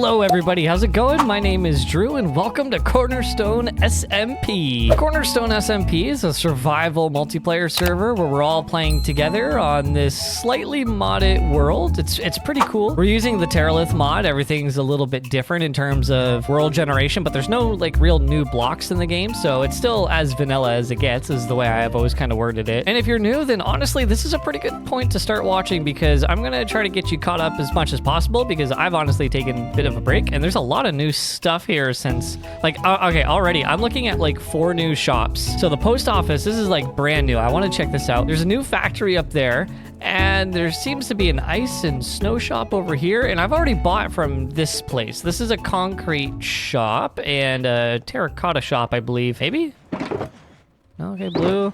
Hello everybody, how's it going? My name is Drew and welcome to Cornerstone SMP. Cornerstone SMP is a survival multiplayer server where we're all playing together on this slightly modded world. It's pretty cool. We're using the Terralith mod. Everything's a little bit different in terms of world generation, but there's no like real new blocks in the game, so it's still as vanilla as it gets, is the way I have always kind of worded it. And if you're new, then honestly, this is a pretty good point to start watching because I'm gonna try to get you caught up as much as possible because I've honestly taken a bit of a break and there's a lot of new stuff here since like okay, already I'm looking at like 4 new shops. So the post office, this is like brand new. I want to check this out. There's a new factory up there and there seems to be an ice and snow shop over here, and I've already bought from this place. This is a concrete shop and a terracotta shop, I believe. Maybe? No, okay, blue.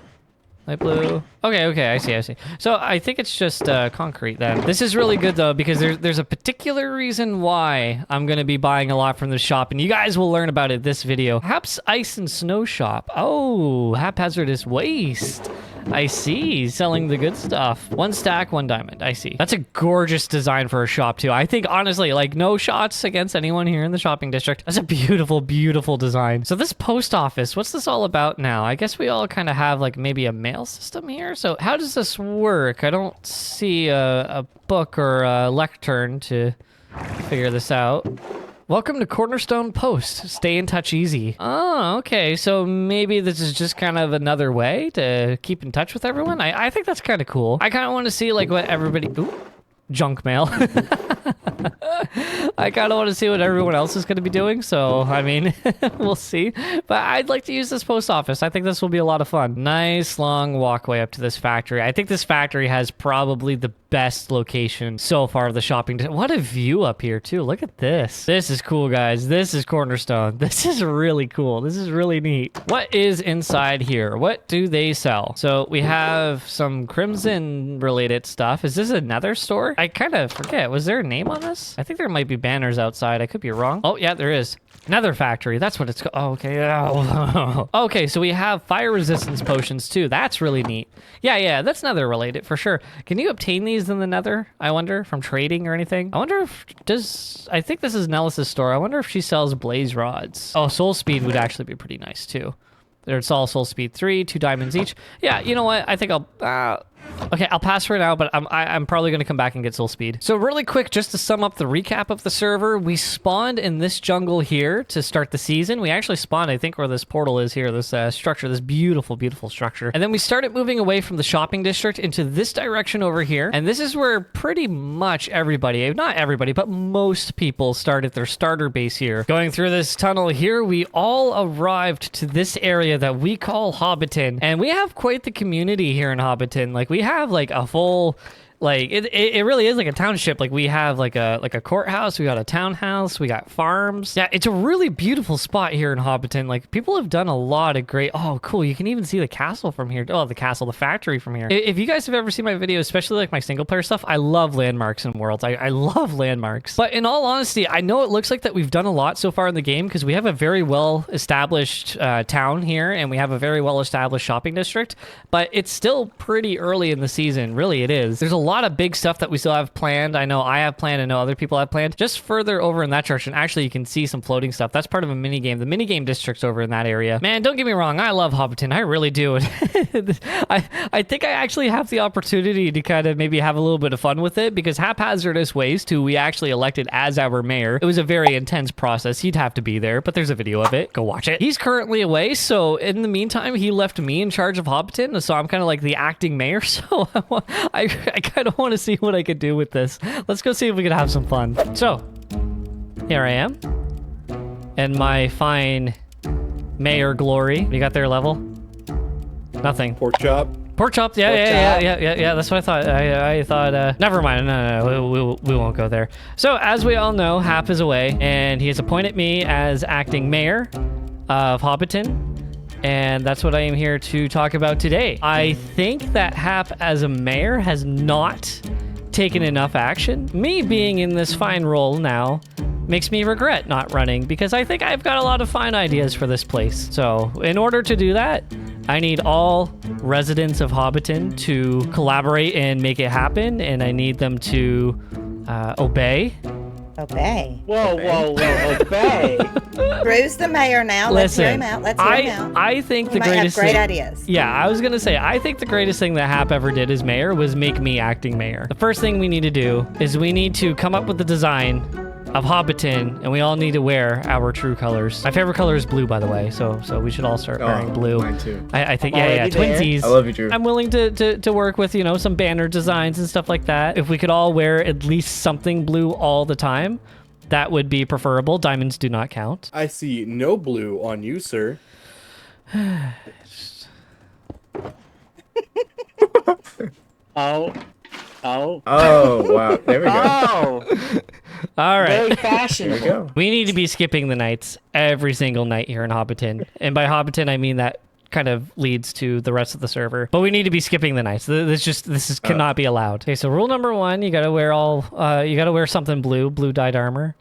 Light blue. Okay, I see. So I think it's just concrete then. This is really good though because there's a particular reason why I'm gonna be buying a lot from the shop, and you guys will learn about it this video. Haps Ice and Snow Shop. Oh, HaphazardousWste. I see, selling the good stuff. 1 stack, 1 diamond. I see. That's a gorgeous design for a shop too. I think honestly, like no shots against anyone here in the shopping district. That's a beautiful, beautiful design. So this post office, what's this all about now? I guess we all kind of have like maybe a mail system here. So how does this work? I don't see a book or a lectern to figure this out. Welcome to Cornerstone Post. Stay in touch easy. Oh, okay. So maybe this is just kind of another way to keep in touch with everyone. I think that's kind of cool. I kind of want to see like what everybody... Ooh, junk mail. I kind of want to see what everyone else is going to be doing. So, I mean, we'll see. But I'd like to use this post office. I think this will be a lot of fun. Nice long walkway up to this factory. I think this factory has probably the best location so far of the shopping. What a view up here too. Look at this. This is cool, guys. This is Cornerstone. This is really cool. This is really neat. What is inside here? What do they sell? So we have some Crimson related stuff. Is this a Nether store? I kind of forget. Was there a name on this? I think there might be banners outside. I could be wrong. Oh yeah, there is. Nether factory. That's what it's called. Oh, okay. Oh. Okay, so we have fire resistance potions too. That's really neat. Yeah, that's Nether related for sure. Can you obtain these in the Nether? I wonder, from trading or anything. I wonder if I think this is Nellas' store. I wonder if she sells blaze rods. Oh, soul speed would actually be pretty nice too. It's all soul speed 3, 2 diamonds each. Yeah, you know what? I think I'll okay, I'll pass for now, but I'm probably going to come back and get soul speed. So really quick, just to sum up the recap of the server, we spawned in this jungle here to start the season. We actually spawned, I think, where this portal is here, this structure, this beautiful, beautiful structure. And then we started moving away from the shopping district into this direction over here. And this is where pretty much everybody, not everybody, but most people started their starter base here. Going through this tunnel here, we all arrived to this area that we call Hobbiton. And we have quite the community here in Hobbiton. Like, we have like a full, like it really is like a township. Like we have like a courthouse, we got a townhouse, we got farms. Yeah, it's a really beautiful spot here in Hobbiton. Like people have done a lot of great. Oh, cool. You can even see the castle from here. Oh, the factory from here. If you guys have ever seen my videos, especially like my single player stuff, I love landmarks and worlds. I love landmarks. But in all honesty, I know it looks like that we've done a lot so far in the game because we have a very well established town here and we have a very well established shopping district, but it's still pretty early in the season. Really, it is. There's a lot of big stuff that we still have planned. I know I have planned, I know other people have planned. Just further over in that direction, actually you can see some floating stuff. That's part of a mini game. The mini game district's over in that area. Man, don't get me wrong, I love Hobbiton. I really do. I think I actually have the opportunity to kind of maybe have a little bit of fun with it because HaphazardousWste, who we actually elected as our mayor, it was a very intense process. He'd have to be there, but there's a video of it. Go watch it. He's currently away, so in the meantime, he left me in charge of Hobbiton, so I'm kind of like the acting mayor, so I kind of want to see what I could do with this. Let's go see if we can have some fun. So, here I am. And my fine mayor glory. You got their level? Nothing. Pork chop. Pork chop. Yeah. That's what I thought. I thought, never mind. No, we won't go there. So, as we all know, Hap is away, and he has appointed me as acting mayor of Hobbiton. And that's what I am here to talk about today. I think that Hap as a mayor has not taken enough action. Me being in this fine role now makes me regret not running because I think I've got a lot of fine ideas for this place. So in order to do that, I need all residents of Hobbiton to collaborate and make it happen. And I need them to obey Obey. Whoa, obey. Drew's the mayor now. Let's hear him out. Let's hear him out. I think the He might have greatest great thing, ideas. Yeah, I was gonna say, I think the greatest thing that Hap ever did as mayor was make me acting mayor. The first thing we need to do is we need to come up with the design of Hobbiton, and we all need to wear our true colors. My favorite color is blue, by the way, so we should all start wearing blue. Mine too. I think, yeah, twinsies. I love you, Drew. I'm willing to work with, some banner designs and stuff like that. If we could all wear at least something blue all the time, that would be preferable. Diamonds do not count. I see no blue on you, sir. Oh, wow. There we go. Oh. All right. Very fashionable. There we go. We need to be skipping the nights every single night here in Hobbiton. And by Hobbiton, I mean that kind of leads to the rest of the server. But we need to be skipping the nights. This cannot be allowed. Okay, so rule number 1, you gotta wear something blue dyed armor.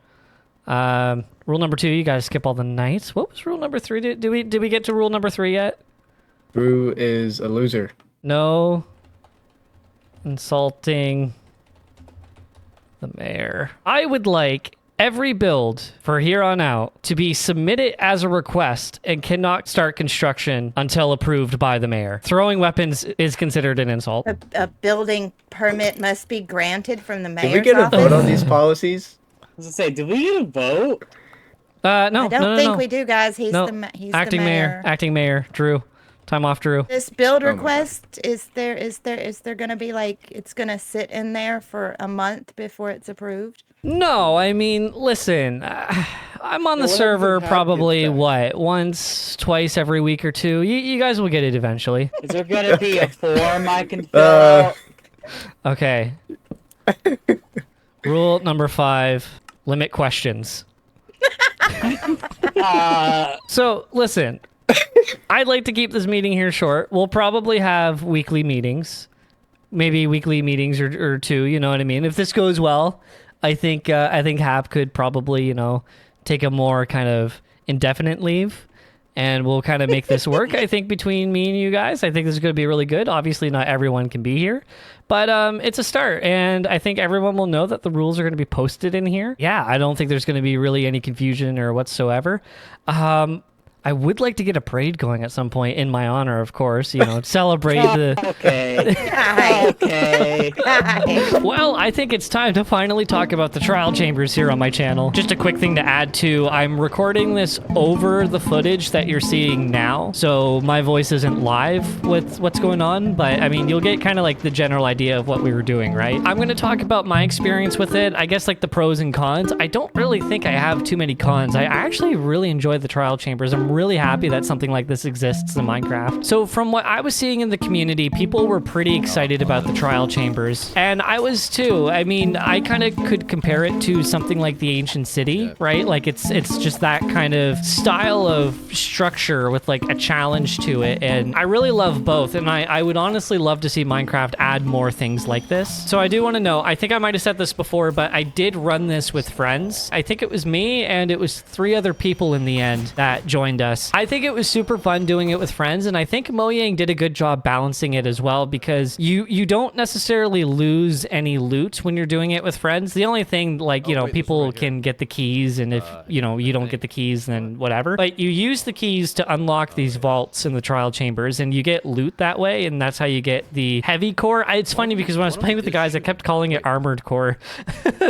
Rule number 2, you gotta skip all the nights. What was rule number 3? Did we get to rule number 3 yet? Drew is a loser. No insulting the mayor. I would like every build for here on out to be submitted as a request and cannot start construction until approved by the mayor. Throwing weapons is considered an insult. A building permit must be granted from the mayor's Did we get a office? vote on these policies? I was gonna say, did we get a vote? No, I don't no, think no. we do, guys. He's No. he's Acting the mayor. Acting mayor. Drew. Time off, Drew. This build my request, is there gonna be like, it's gonna sit in there for a month before it's approved? No, I mean, listen, I'm on the server probably, once, twice every week or two. You guys will get it eventually. Is there gonna be a form I can fill out? Okay. Rule number 5, limit questions. So, listen, I'd like to keep this meeting here short. We'll probably have weekly meetings. Maybe weekly meetings or two, you know what I mean? If this goes well, I think Hap could probably, take a more kind of indefinite leave, and we'll kind of make this work. I think between me and you guys, I think this is going to be really good. Obviously, not everyone can be here, but it's a start, and I think everyone will know that the rules are going to be posted in here. Yeah, I don't think there's going to be really any confusion or whatsoever. I would like to get a parade going at some point in my honor, of course, celebrate the... Okay. Okay. Well, I think it's time to finally talk about the trial chambers here on my channel. Just a quick thing to add to, I'm recording this over the footage that you're seeing now, so my voice isn't live with what's going on, but I mean, you'll get kind of like the general idea of what we were doing, right? I'm going to talk about my experience with it, I guess like the pros and cons. I don't really think I have too many cons. I actually really enjoy the trial chambers. I'm really happy that something like this exists in Minecraft. So from what I was seeing in the community, people were pretty excited about the trial chambers, and I was too. I mean, I kind of could compare it to something like the ancient city, right? Like it's just that kind of style of structure with like a challenge to it, and I really love both, and I would honestly love to see Minecraft add more things like this. So I do want to know, I think I might have said this before, but I did run this with friends. I think it was me and it was 3 other people in the end that joined us. I think it was super fun doing it with friends, and I think Mojang did a good job balancing it as well, because you don't necessarily lose any loot when you're doing it with friends. The only thing, like, people can get the keys, and if, you don't get the keys, then whatever. But you use the keys to unlock these vaults in the trial chambers, and you get loot that way, and that's how you get the heavy core. It's funny because when I was playing with the guys, I kept calling it armored core.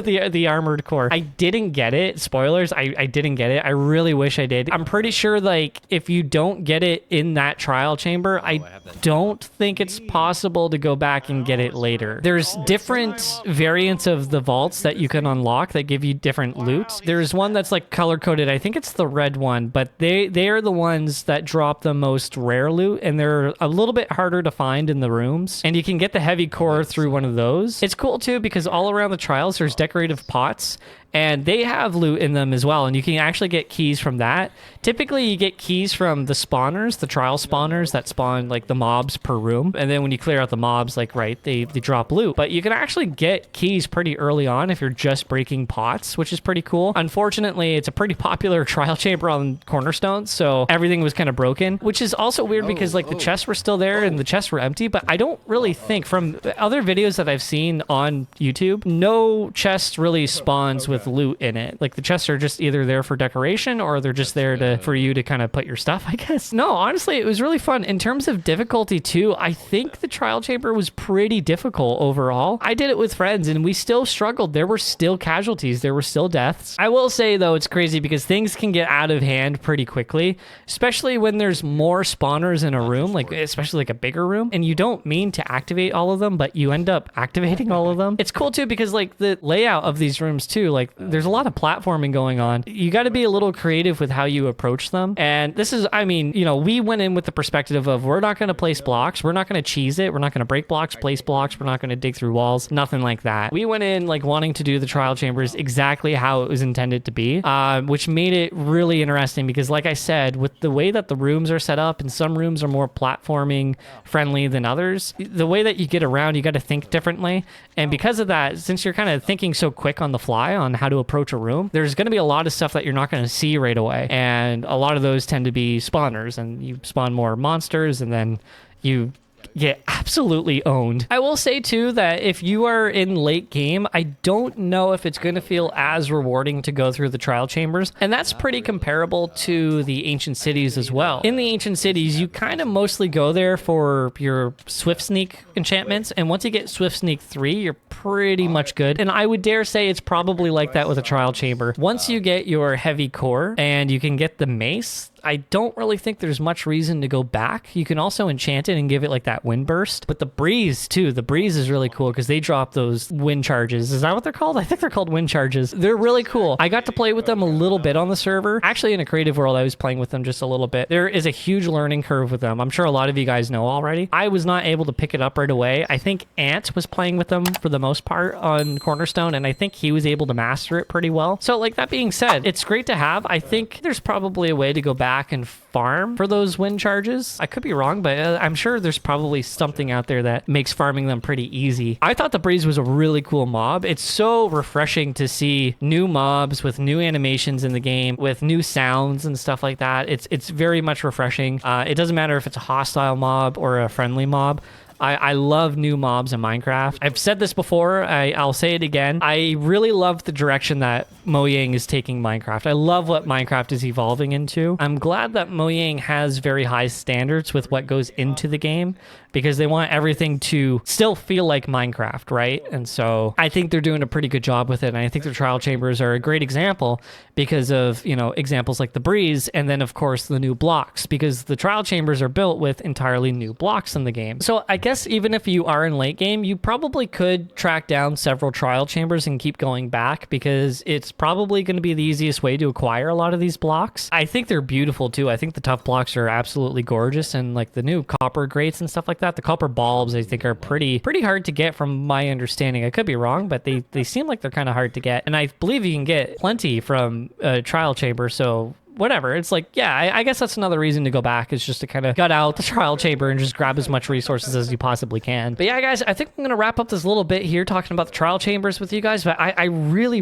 the armored core. I didn't get it. Spoilers, I didn't get it. I really wish I did. I'm pretty sure, like, if you don't get it in that trial chamber, I don't think it's possible to go back and get it later. There's different variants of the vaults that you can unlock that give you different loot. There's one that's like color-coded. I think it's the red one, but they are the ones that drop the most rare loot, and they're a little bit harder to find in the rooms, and you can get the heavy core through one of those. It's cool too because all around the trials there's decorative pots, and they have loot in them as well, and you can actually get keys from that. Typically, you get keys from the spawners, the trial spawners that spawn, like, the mobs per room, and then when you clear out the mobs, like, right, they drop loot. But you can actually get keys pretty early on if you're just breaking pots, which is pretty cool. Unfortunately, it's a pretty popular trial chamber on Cornerstone, so everything was kind of broken, which is also weird because, like, the chests were still there and the chests were empty, but I don't really think, from other videos that I've seen on YouTube, no chest really spawns with with loot in it. Like the chests are just either there for decoration or they're just there for you to kind of put your stuff, I guess. No, honestly, it was really fun. In terms of difficulty too, I think the trial chamber was pretty difficult overall. I did it with friends and we still struggled. There were still casualties. There were still deaths. I will say though, it's crazy because things can get out of hand pretty quickly, especially when there's more spawners in a room, like especially like a bigger room, and you don't mean to activate all of them, but you end up activating all of them. It's cool too because like the layout of these rooms too, like there's a lot of platforming going on. You got to be a little creative with how you approach them. And this is, I mean, you know, we went in with the perspective of we're not going to place blocks. We're not going to cheese it. We're not going to break blocks, place blocks. We're not going to dig through walls, nothing like that. We went in like wanting to do the trial chambers exactly how it was intended to be, which made it really interesting because like I said, with the way that the rooms are set up and some rooms are more platforming friendly than others, the way that you get around, you got to think differently. And because of that, since you're kind of thinking so quick on the fly on how to approach a room, there's going to be a lot of stuff that you're not going to see right away. And a lot of those tend to be spawners, and you spawn more monsters and then you get absolutely owned. I will say too that if you are in late game, I don't know if it's going to feel as rewarding to go through the trial chambers, and that's pretty comparable to the ancient cities as well. In the ancient cities, you kind of mostly go there for your swift sneak enchantments, and once you get swift sneak 3, you're pretty much good. And I would dare say it's probably like that with a trial chamber. Once you get your heavy core and you can get the mace, I don't really think there's much reason to go back. You can also enchant it and give it like that wind burst. But the breeze too, the breeze is really cool because they drop those wind charges. Is that what they're called? I think they're called wind charges. They're really cool. I got to play with them a little bit on the server. Actually, in a creative world, I was playing with them just a little bit. There is a huge learning curve with them. I'm sure a lot of you guys know already. I was not able to pick it up right away. I think Ant was playing with them for the most part on Cornerstone, and I think he was able to master it pretty well. So like that being said, it's great to have. I think there's probably a way to go back and farm for those wind charges. I could be wrong, but I'm sure there's probably something out there that makes farming them pretty easy. I thought the breeze was a really cool mob. It's so refreshing to see new mobs with new animations in the game, with new sounds and stuff like that. It's very much refreshing. It doesn't matter if it's a hostile mob or a friendly mob. I love new mobs in Minecraft. I've said this before, I'll say it again. I really love the direction that Mojang is taking Minecraft. I love what Minecraft is evolving into. I'm glad that Mojang has very high standards with what goes into the game because they want everything to still feel like Minecraft, right? And so I think they're doing a pretty good job with it. And I think the trial chambers are a great example because of, you know, examples like the breeze and then of course the new blocks, because the trial chambers are built with entirely new blocks in the game. So I guess even if you are in late game, you probably could track down several trial chambers and keep going back because it's probably going to be the easiest way to acquire a lot of these blocks. I think they're beautiful too. I think the tough blocks are absolutely gorgeous, and like the new copper grates and stuff like that, the copper bulbs I think are pretty hard to get from my understanding. I could be wrong, but they seem like they're kind of hard to get, and I believe you can get plenty from a trial chamber. So whatever. It's like, yeah, I guess that's another reason to go back, is just to kind of gut out the trial chamber and just grab as much resources as you possibly can. But yeah, guys, I think I'm going to wrap up this little bit here talking about the trial chambers with you guys. But I really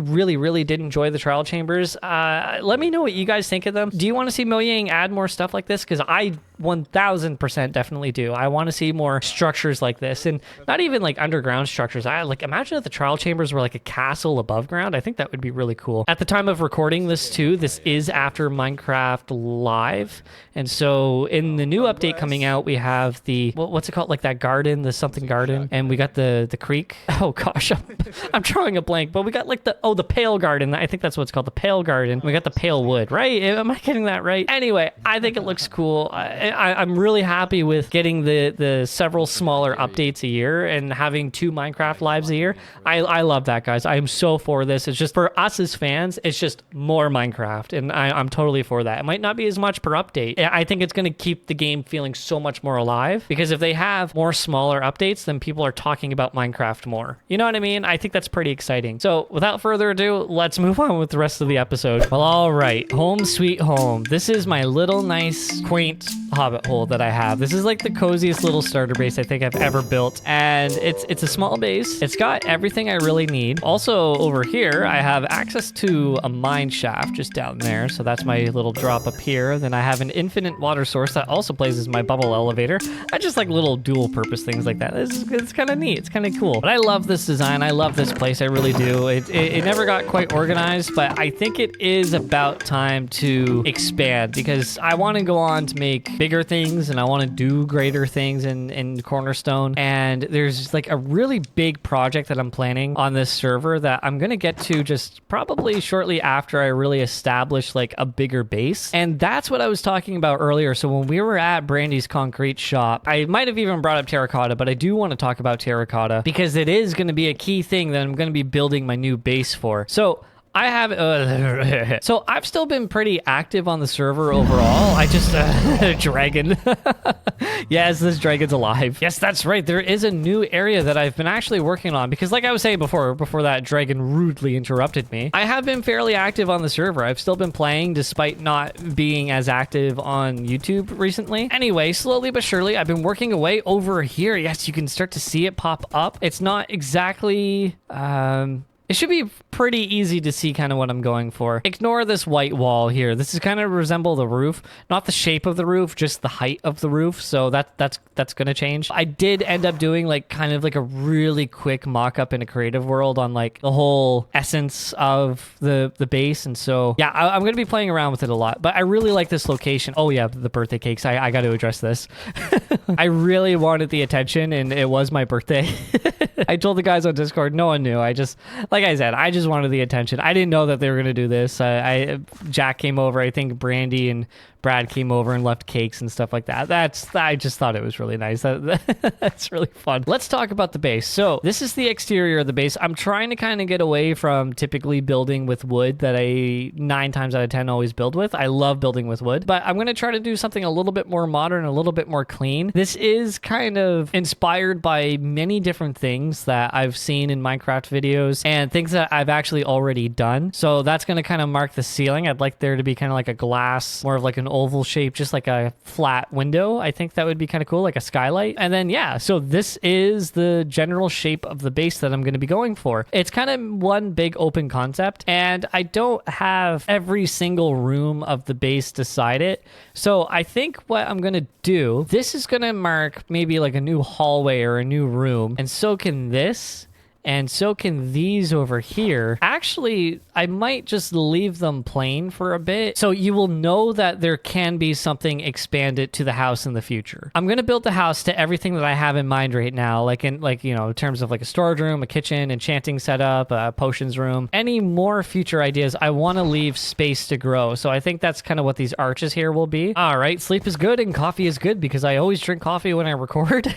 did enjoy the trial chambers. Let me know what you guys think of them. Do you want to see Mojang add more stuff like this? Because I 1000% definitely do. I want to see more structures like this, and not even like underground structures. I like, imagine if the trial chambers were like a castle above ground. I think that would be really cool. At the time of recording this too, this is after Minecraft Live, and so in the new update coming out, we have the what's it called, like that garden, the something garden, and we got the creek. Oh gosh, I'm drawing a blank, but we got like the pale garden. I think that's what it's called, the pale garden. We got the pale wood, right? Am I getting that right? Anyway, I think it looks cool. I'm really happy with getting the several smaller updates a year and having 2 Minecraft lives a year. I love that, guys. I am so for this. It's just for us as fans, it's just more Minecraft, and I'm totally for that. It might not be as much per update. I think it's going to keep the game feeling so much more alive, because if they have more smaller updates, then people are talking about Minecraft more. You know what I mean? I think that's pretty exciting. So without further ado, let's move on with the rest of the episode. Well, all right. Home sweet home. This is my little nice, quaint hobbit hole that I have. This is like the coziest little starter base I think I've ever built, and it's a small base. It's got everything I really need. Also over here, I have access to a mine shaft just down there, so that's my little drop up here. Then I have an infinite water source that also plays as my bubble elevator. I just like little dual purpose things like that. It's kind of neat. It's kind of cool. But I love this design. I love this place. I really do. It never got quite organized, but I think it is about time to expand because I want to go on to make bigger things and I want to do greater things in Cornerstone. And there's like a really big project that I'm planning on this server that I'm going to get to just probably shortly after I really establish like a bigger base. And that's what I was talking about earlier. So when we were at Brandy's concrete shop, I might have even brought up terracotta, but I do want to talk about terracotta because it is going to be a key thing that I'm going to be building my new base for. So I have, so I've still been pretty active on the server overall. I just, dragon. Yes, this dragon's alive. Yes, that's right. There is a new area that I've been actually working on because like I was saying before that dragon rudely interrupted me, I have been fairly active on the server. I've still been playing despite not being as active on YouTube recently. Anyway, slowly but surely, I've been working away over here. Yes, you can start to see it pop up. It's not exactly, it should be pretty easy to see kind of what I'm going for. Ignore this white wall here. This is kind of resemble the roof, not the shape of the roof, just the height of the roof. So that's going to change. I did end up doing like kind of like a really quick mock-up in a creative world on like the whole essence of the base. And so, yeah, I'm going to be playing around with it a lot, but I really like this location. Oh yeah, the birthday cakes. I got to address this. I really wanted the attention and it was my birthday. I told the guys on Discord, no one knew. Like I said, I just wanted the attention. I didn't know that they were going to do this. Jack came over. I think Brandy and Brad came over and left cakes and stuff like that. I just thought it was really nice. That's really fun. Let's talk about the base. So this is the exterior of the base. I'm trying to kind of get away from typically building with wood that I 9 times out of 10 always build with. I love building with wood, but I'm going to try to do something a little bit more modern, a little bit more clean. This is kind of inspired by many different things that I've seen in Minecraft videos and things that I've actually already done. So that's going to kind of mark the ceiling. I'd like there to be kind of like a glass, more of like an oval shape, just like a flat window. I think that would be kind of cool, like a skylight. And then, yeah, so this is the general shape of the base that I'm going to be going for. It's kind of one big open concept, and I don't have every single room of the base decided. So I think what I'm going to do, this is going to mark maybe like a new hallway or a new room, and so can this. And so can these over here. Actually, I might just leave them plain for a bit. So you will know that there can be something expanded to the house in the future. I'm going to build the house to everything that I have in mind right now. Like in terms of like a storage room, a kitchen, enchanting setup, a potions room. Any more future ideas, I want to leave space to grow. So I think that's kind of what these arches here will be. All right, sleep is good and coffee is good because I always drink coffee when I record.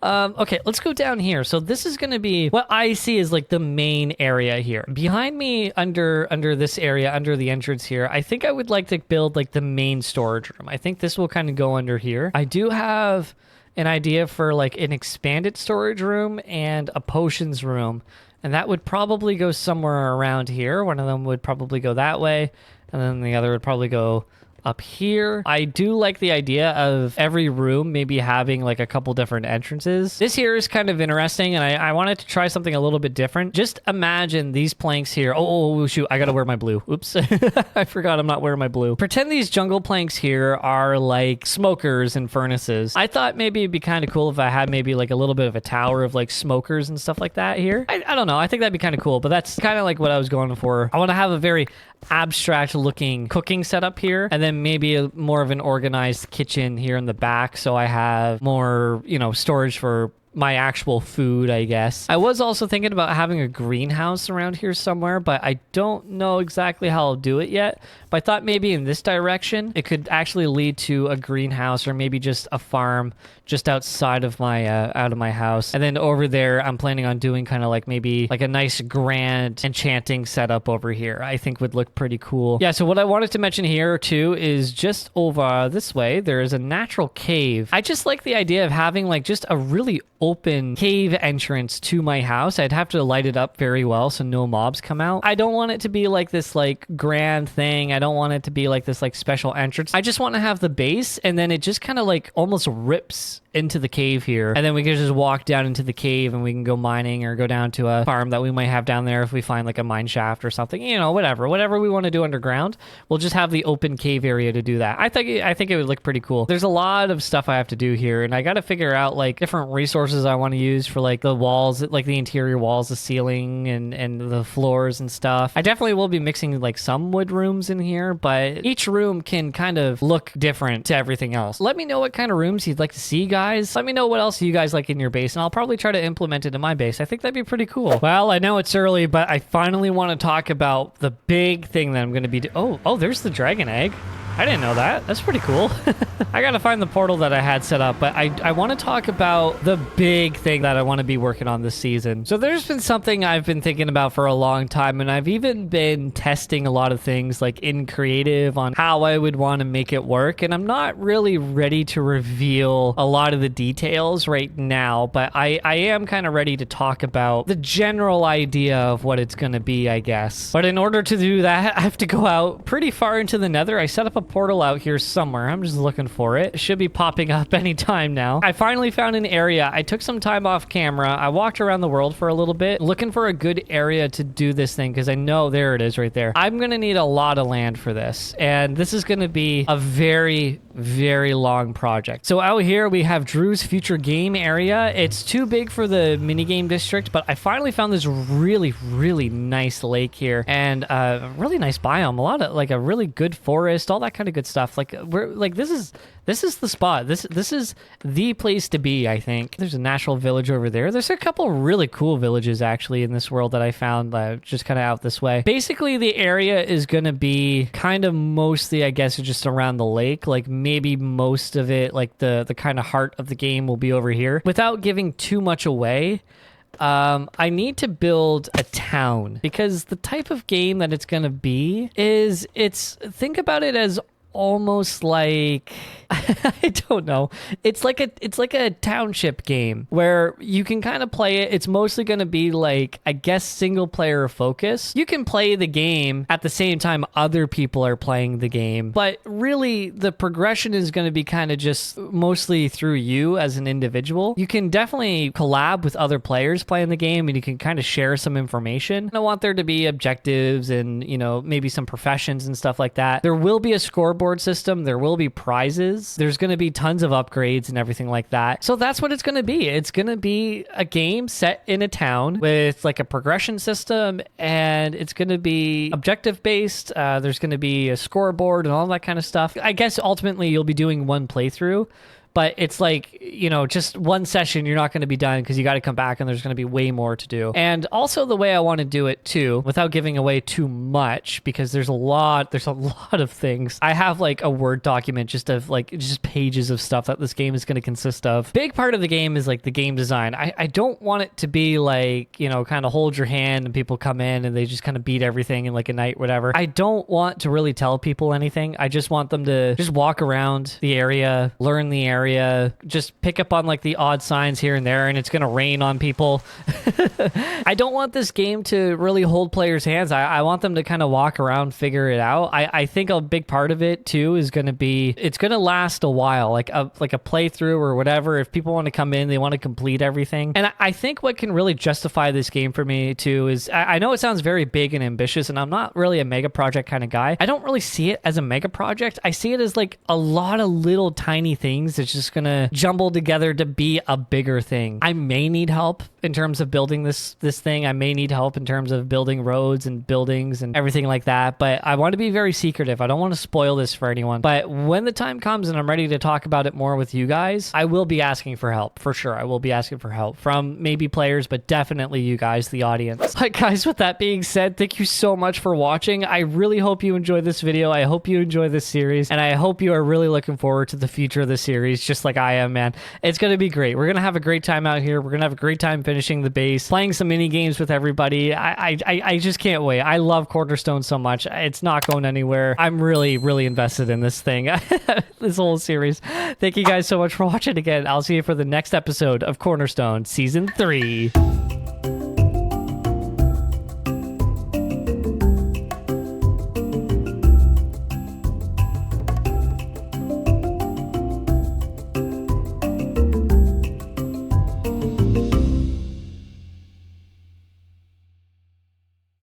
Okay, let's go down here. So this is going to be what I see is like the main area here. Behind me, under this area, under the entrance here, I think I would like to build like the main storage room. I think this will kind of go under here. I do have an idea for like an expanded storage room and a potions room, and that would probably go somewhere around here. One of them would probably go that way, and then the other would probably go up here. I do like the idea of every room maybe having like a couple different entrances. This here is kind of interesting, and I wanted to try something a little bit different. Just imagine these planks here. Oh, shoot, I gotta wear my blue. Oops. I forgot I'm not wearing my blue. Pretend these jungle planks here are like smokers and furnaces. I thought maybe it'd be kind of cool if I had maybe like a little bit of a tower of like smokers and stuff like that here. I don't know. I think that'd be kind of cool, but that's kind of like what I was going for. I want to have a very abstract looking cooking setup here, and then maybe more of an organized kitchen here in the back, so I have more, storage for my actual food, I guess. I was also thinking about having a greenhouse around here somewhere, but I don't know exactly how I'll do it yet. But I thought maybe in this direction, it could actually lead to a greenhouse or maybe just a farm just outside of my house. And then over there, I'm planning on doing kind of like maybe like a nice grand enchanting setup over here. I think would look pretty cool. Yeah, so what I wanted to mention here too is just over this way, there is a natural cave. I just like the idea of having like just a really open cave entrance to my house. I'd have to light it up very well so no mobs come out. I don't want it to be like this like grand thing. I don't want it to be like this like special entrance. I just want to have the base, and then it just kind of like almost rips into the cave here, and then we can just walk down into the cave and we can go mining or go down to a farm that we might have down there if we find like a mine shaft or something, you know, whatever we want to do underground. We'll just have the open cave area to do that. I think it would look pretty cool. There's a lot of stuff I have to do here, and I got to figure out like different resources I want to use for like the walls, like the interior walls, the ceiling and the floors and stuff. I definitely will be mixing like some wood rooms in here, but each room can kind of look different to everything else. Let me know what kind of rooms you'd like to see, guys. Let me know what else you guys like in your base, and I'll probably try to implement it in my base. I think that'd be pretty cool. Well, I know it's early, but I finally want to talk about the big thing that I'm going to be oh, there's the dragon egg. I didn't know that. That's pretty cool. I gotta find the portal that I had set up, but I want to talk about the big thing that I want to be working on this season. So there's been something I've been thinking about for a long time, and I've even been testing a lot of things like in creative on how I would want to make it work, and I'm not really ready to reveal a lot of the details right now, but I am kind of ready to talk about the general idea of what it's going to be, I guess. But in order to do that, I have to go out pretty far into the nether. I set up a portal out here somewhere. I'm just looking for it. It should be popping up anytime now. I finally found an area. I took some time off camera. I walked around the world for a little bit looking for a good area to do this thing, because I know there it is right there. I'm going to need a lot of land for this, and this is going to be a very, very long project. So out here we have Drew's future game area. It's too big for the minigame district, but I finally found this really, really nice lake here, and a really nice biome. A lot of like a really good forest, all that kind of good stuff. Like we're like this is the spot. This is the place to be, I think. There's a natural village over there. There's a couple really cool villages actually in this world that I found just kind of out this way. Basically, the area is going to be kind of mostly, I guess, just around the lake. Like maybe most of it, like the kind of heart of the game will be over here. Without giving too much away, I need to build a town, because the type of game that it's going to be is think about it as almost like I don't know. It's like a township game where you can kind of play it. It's mostly going to be like, I guess, single player focus. You can play the game at the same time other people are playing the game, but really the progression is going to be kind of just mostly through you as an individual. You can definitely collab with other players playing the game, and you can kind of share some information. I want there to be objectives and, you know, maybe some professions and stuff like that. There will be a scoreboard system. There will be prizes. There's going to be tons of upgrades and everything like that. So that's what it's going to be. It's going to be a game set in a town with like a progression system, and it's going to be objective based. There's going to be a scoreboard and all that kind of stuff. I guess ultimately you'll be doing one playthrough, but it's like, you know, just one session, you're not going to be done because you got to come back and there's going to be way more to do. And also the way I want to do it too, without giving away too much, because there's a lot of things. I have like a Word document just pages of stuff that this game is going to consist of. Big part of the game is like the game design. I don't want it to be like, you know, kind of hold your hand and people come in and they just kind of beat everything in like a night, whatever. I don't want to really tell people anything. I just want them to just walk around the area, learn the area, just pick up on like the odd signs here and there, and it's gonna rain on people. I don't want this game to really hold players' hands. I want them to kind of walk around, figure it out. I think a big part of it too is gonna be, it's gonna last a while, like a playthrough or whatever. If people want to come in, they want to complete everything. And I think what can really justify this game for me too is, I know it sounds very big and ambitious, and I'm not really a mega project kind of guy. I don't really see it as a mega project. I see it as like a lot of little tiny things that's just gonna jumble together to be a bigger thing. I may need help in terms of building this thing. I may need help in terms of building roads and buildings and everything like that, but I want to be very secretive. I don't want to spoil this for anyone. But when the time comes and I'm ready to talk about it more with you guys, I will be asking for help, for sure. I will be asking for help from maybe players, but definitely you guys, the audience. All right, guys, with that being said, thank you so much for watching. I really hope you enjoyed this video. I hope you enjoy this series, and I hope you are really looking forward to the future of the series. series, just like I am, man. It's going to be great. We're going to have a great time out here. We're going to have a great time finishing the base, playing some mini games with everybody. I just can't wait. I love Cornerstone so much. It's not going anywhere. I'm really, really invested in this thing, this whole series. Thank you guys so much for watching again. I'll see you for the next episode of Cornerstone Season 3.